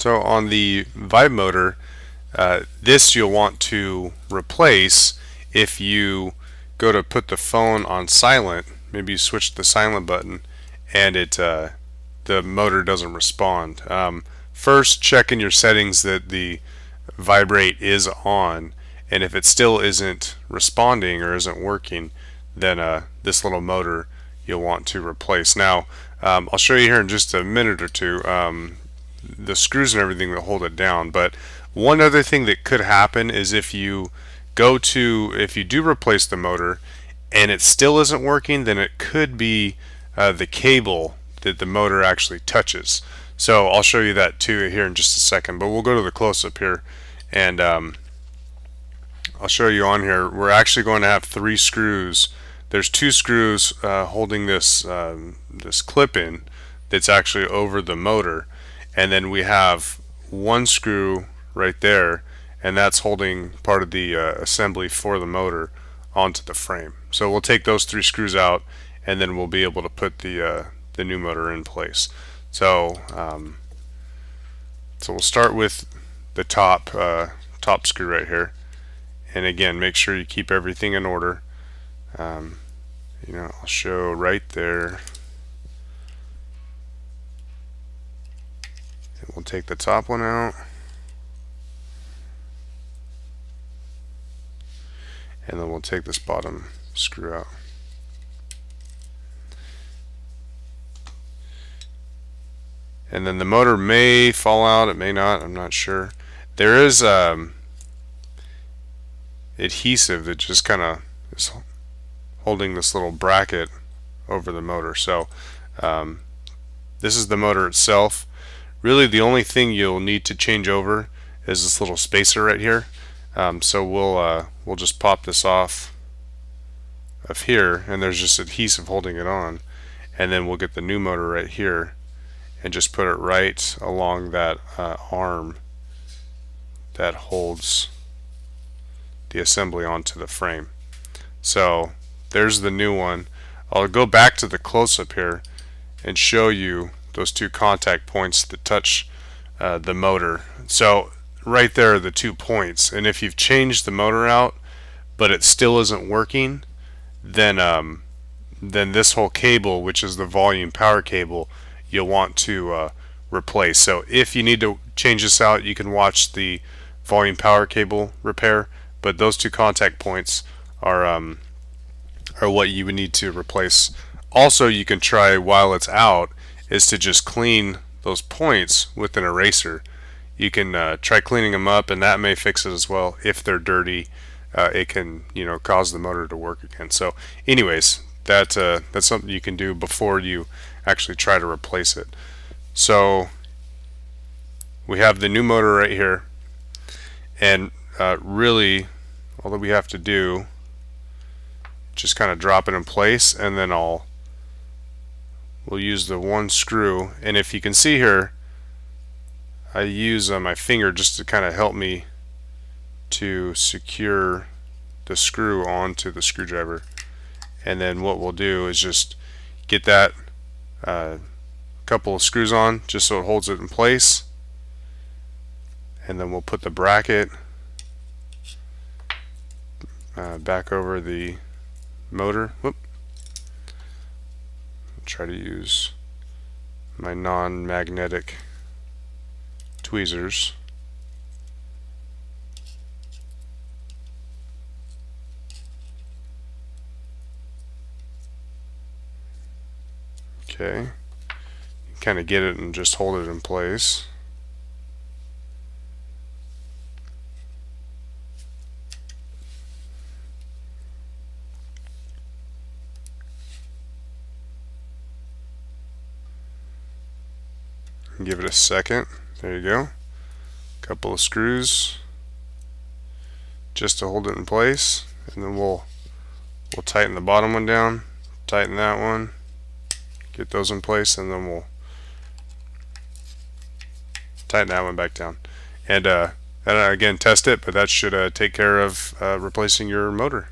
So on the Vibe motor, this you'll want to replace if you go to put the phone on silent. Maybe you switch the silent button and the motor doesn't respond. First, check in your settings that the vibrate is on, and if it still isn't responding or isn't working, then this little motor you'll want to replace. Now, I'll show you here in just a minute or two the screws and everything that hold it down. But one other thing that could happen is if you do replace the motor and it still isn't working, then it could be the cable that the motor actually touches. So I'll show you that too here in just a second, but we'll go to the close-up here, and I'll show you on here. We're actually going to have 3 screws. There's 2 screws holding this this clip in that's actually over the motor, and then we have 1 screw right there, and that's holding part of the assembly for the motor onto the frame. So we'll take those 3 screws out, and then we'll be able to put the new motor in place. So so we'll start with the top screw right here, and again, make sure you keep everything in order. I'll show right there. And we'll take the top one out, and then we'll take this bottom screw out. And then the motor may fall out, it may not, I'm not sure. There is adhesive that just kind of is holding this little bracket over the motor. So this is the motor itself. Really the only thing you'll need to change over is this little spacer right here. So we'll just pop this off of here, and there's just adhesive holding it on, and then we'll get the new motor right here and just put it right along that arm that holds the assembly onto the frame. So there's the new one. I'll go back to the close-up here and show you those 2 contact points that touch the motor. So right there are the 2 points, and if you've changed the motor out but it still isn't working, then this whole cable, which is the volume power cable, you'll want to replace. So if you need to change this out, you can watch the volume power cable repair, but those 2 contact points are what you would need to replace. Also, you can try, while it's out, is to just clean those points with an eraser. You can try cleaning them up, and that may fix it as well. If they're dirty, it can cause the motor to work again. So anyways, that's something you can do before you actually try to replace it. So we have the new motor right here, and really all that we have to do, just kind of drop it in place, and then we'll use the 1 screw, and if you can see here, I use my finger just to kind of help me to secure the screw onto the screwdriver. And then what we'll do is just get that couple of screws on just so it holds it in place, and then we'll put the bracket back over the motor. Whoop. Try to use my non-magnetic tweezers. Okay, kind of get it and just hold it in place. Give it a second. There you go. Couple of screws just to hold it in place, and then we'll tighten the bottom one down, tighten that one, get those in place, and then we'll tighten that one back down. And again, test it, but that should take care of replacing your motor.